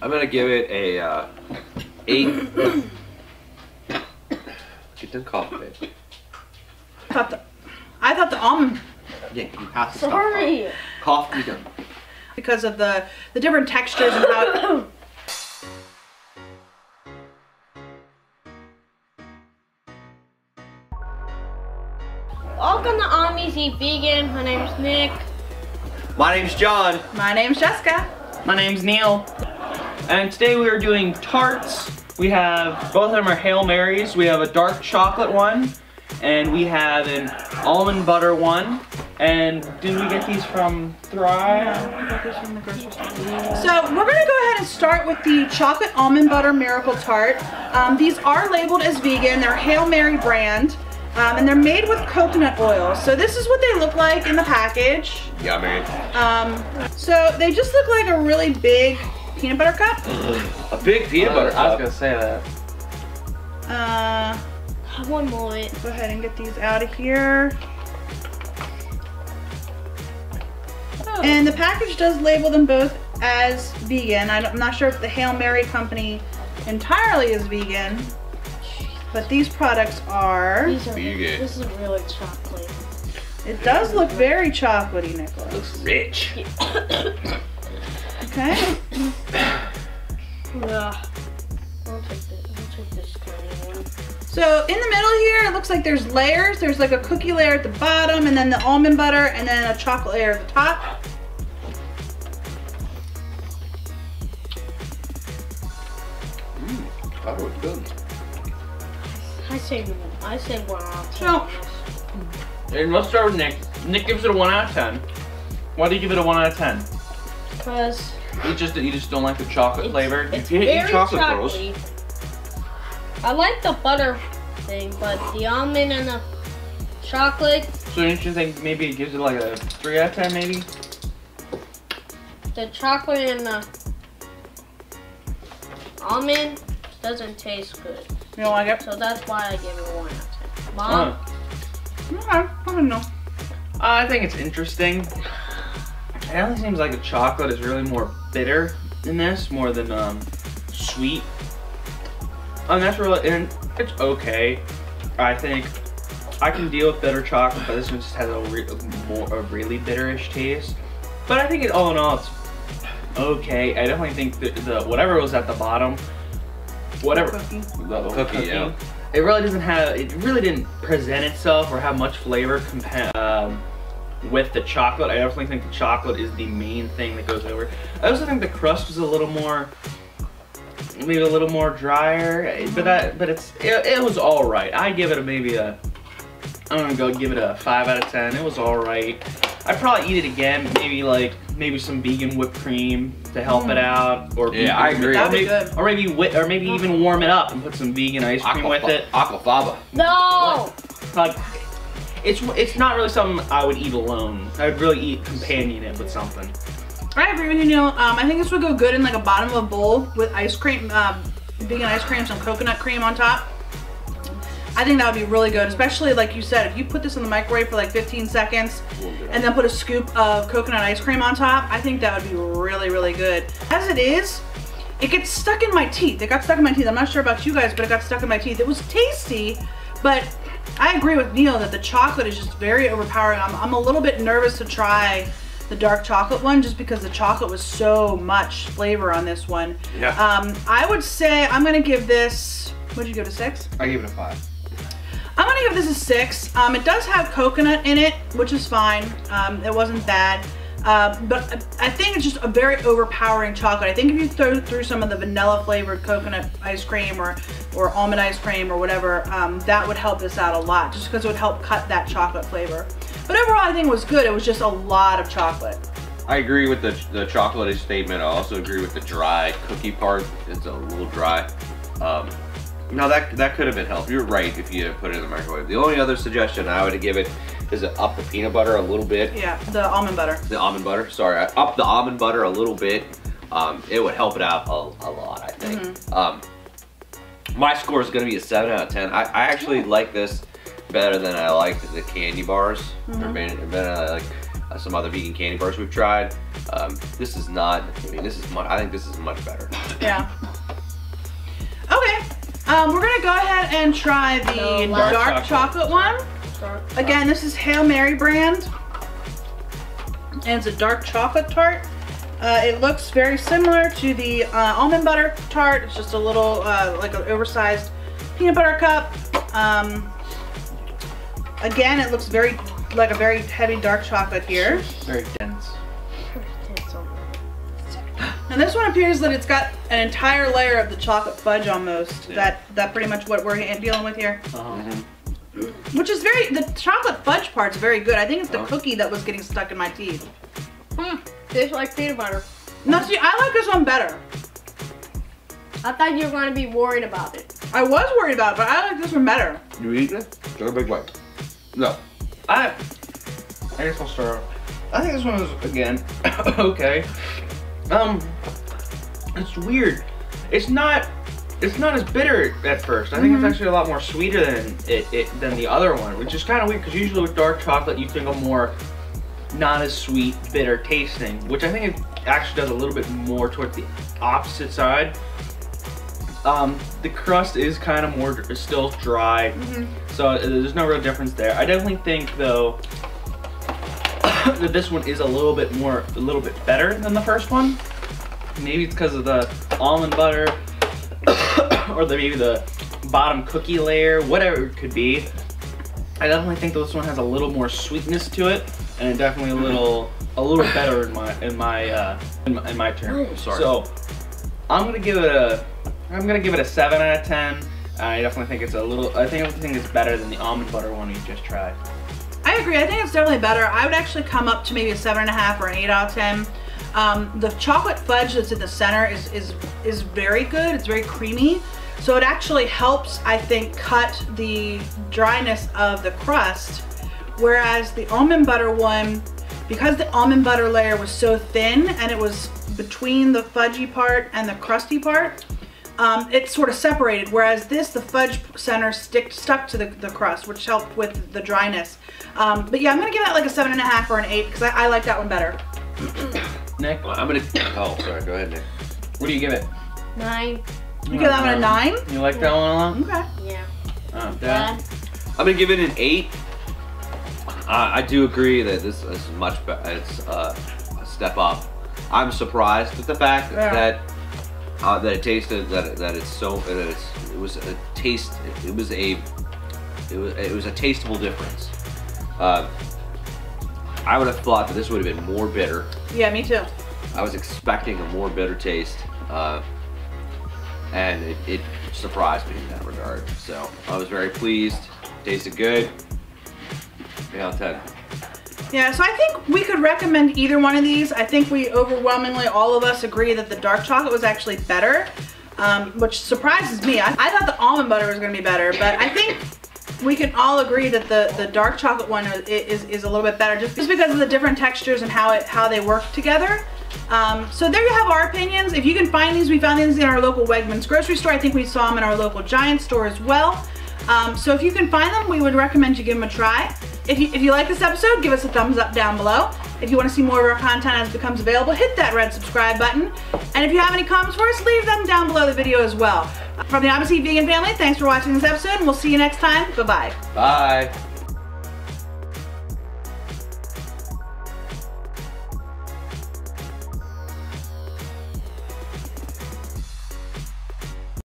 I'm gonna give it a 8. Get them coffee, babe. I thought the almond. Yeah, you have to Sorry. stop. Cough, be done. Because of the different textures and how. Welcome to Omnis Eat Vegan. My name's Nick. My name's John. My name's Jessica. My name's Neil. And today we are doing tarts. We have, both of them are Hail Marys. We have a dark chocolate one, and we have an almond butter one. And did we get these from Thrive? Yeah, we got these from the grocery store. So we're gonna go ahead and start with the chocolate almond butter miracle tart. These are labeled as vegan. They're Hail Mary brand. And they're made with coconut oil. So this is what they look like in the package. Yummy. So they just look like a really big peanut butter cup. A big peanut butter I was cup. gonna say that. One moment. Go ahead and get these out of here. And the package does label them both as vegan. I'm not sure if the Hail Mary company entirely is vegan, but these products are. These are vegan. This is really chocolate. It does look very chocolatey, Nicholas. Looks rich. Okay. Ugh. I'll take this tiny one. So in the middle here, it looks like there's layers. There's like a cookie layer at the bottom, and then the almond butter, and then a chocolate layer at the top. That was good. I say 1 out of 10. So And let's start with Nick. Nick gives it a 1 out of 10. Why do you give it a 1 out of 10? Because You just don't like the chocolate flavor? it's You can't eat very chocolate, girls. chocolatey. I like the butter thing, but the almond and the chocolate, So don't you think maybe it gives it like a 3 out of 10 maybe? the chocolate and the almond doesn't taste good. you don't like it? So that's why I give it a 1 out of 10. Mom? Okay. I don't know. I think it's interesting. It only seems like the chocolate is really more bitter in this, more than sweet. And that's really, and it's okay. I think I can deal with bitter chocolate, but this one just has a really bitterish taste. But I think all in all, it's okay. I definitely think the whatever was at the bottom, whatever Cookie. the Cookie, yeah. it really didn't present itself or have much flavor with the chocolate. I definitely think the chocolate is the main thing that goes over. I also think the crust was a little more, maybe a little more drier, but it was all right. I give it I'm gonna go give it a 5 out of 10. It was all right. I'd probably eat it again. Maybe some vegan whipped cream to help it out, or Yeah, I agree. That'd be good. or maybe even warm it up and put some vegan ice cream with it. Aquafaba. No! Like, it's not really something I would eat alone. I would really companion it with something. I agree with you, Neil. I think this would go good in like a bottom of a bowl with ice cream, vegan ice cream, some coconut cream on top. I think that would be really good, especially like you said, if you put this in the microwave for like 15 seconds and then put a scoop of coconut ice cream on top, I think that would be really, really good. As it is, it gets stuck in my teeth. It got stuck in my teeth. I'm not sure about you guys, but it got stuck in my teeth. It was tasty, but I agree with Neil that the chocolate is just very overpowering. I'm a little bit nervous to try the dark chocolate one just because the chocolate was so much flavor on this one. Yeah. I would say I'm gonna give this, what'd you give it, a 6? I give it a 5. I'm gonna give this a 6. It does have coconut in it, which is fine. It wasn't bad. But I think it's just a very overpowering chocolate. I think if you threw some of the vanilla flavored coconut ice cream or almond ice cream or whatever, that would help this out a lot, just because it would help cut that chocolate flavor. But overall, I think it was good. It was just a lot of chocolate. I agree with the chocolatey statement. I also agree with the dry cookie part. It's a little dry. No, that could have been helped. You're right if you put it in the microwave. The only other suggestion I would give it is to up the peanut butter a little bit. Yeah, the almond butter. The almond butter, sorry. Up the almond butter a little bit. It would help it out a lot, I think. My score is going to be a 7 out of 10. I actually like this better than I liked the candy bars. some other vegan candy bars we've tried. This is not. I mean, this is much. I think this is much better. Yeah. Okay. We're gonna go ahead and try the dark chocolate one. Again, this is Hail Mary brand, and it's a dark chocolate tart. It looks very similar to the almond butter tart. It's just a little like an oversized peanut butter cup. Again, it looks very like a very heavy dark chocolate here. Very dense. And this one appears that it's got an entire layer of the chocolate fudge almost. Yeah. That pretty much what we're dealing with here. Uh-huh. Which is the chocolate fudge part's very good. I think it's the cookie that was getting stuck in my teeth. Tastes like peanut butter. No, see, I like this one better. I thought you were going to be worried about it. I was worried about it, but I like this one better. You eat it? Take a big bite. No. I guess I'll start. I think this one is again okay. It's weird. It's not as bitter at first. I think it's actually a lot more sweeter than the other one, which is kind of weird because usually with dark chocolate you think of more not as sweet, bitter tasting, which I think it actually does a little bit more towards the opposite side. The crust is kind of more still dry, so there's no real difference there. I definitely think though that this one is a little bit better than the first one. Maybe it's because of the almond butter or maybe the bottom cookie layer, whatever it could be. I definitely think this one has a little more sweetness to it, and definitely a little better in my term. Sorry. So I'm gonna give it a 7 out of 10. I definitely think I think it's better than the almond butter one we just tried. I agree. I think it's definitely better. I would actually come up to maybe a 7.5 or an 8 out of 10. The chocolate fudge that's in the center is very good. It's very creamy. So it actually helps, I think, cut the dryness of the crust. Whereas the almond butter one, because the almond butter layer was so thin and it was between the fudgy part and the crusty part, it sort of separated. Whereas the fudge center stuck to the crust, which helped with the dryness. But yeah, I'm gonna give that like a 7.5 or an 8 because I like that one better. Nick? I'm gonna. Oh, sorry. Go ahead, Nick. What do you give it? 9. You give that one a 9? You like that one a lot? Okay. Yeah. Dad? I'm gonna give it an 8. I do agree that this is much better. It's a step up. I'm surprised at the fact that it tasted that it's so that it was a taste. It was a tastable difference. I would have thought that this would have been more bitter. Yeah, me too. I was expecting a more bitter taste, and it surprised me in that regard. So I was very pleased. Tasted good. 8 out of 10. Yeah, so I think we could recommend either one of these. I think we overwhelmingly, all of us agree that the dark chocolate was actually better, which surprises me. I thought the almond butter was going to be better, but I think we can all agree that the dark chocolate one is a little bit better just because of the different textures and how they work together. So there you have our opinions. If you can find these, we found these in our local Wegmans grocery store. I think we saw them in our local Giant store as well. So if you can find them, we would recommend you give them a try. If you like this episode, give us a thumbs up down below. If you want to see more of our content as it becomes available, hit that red subscribe button. And if you have any comments for us, leave them down below the video as well. From the Omnis Vegan family, thanks for watching this episode, and we'll see you next time. Bye-bye. Bye.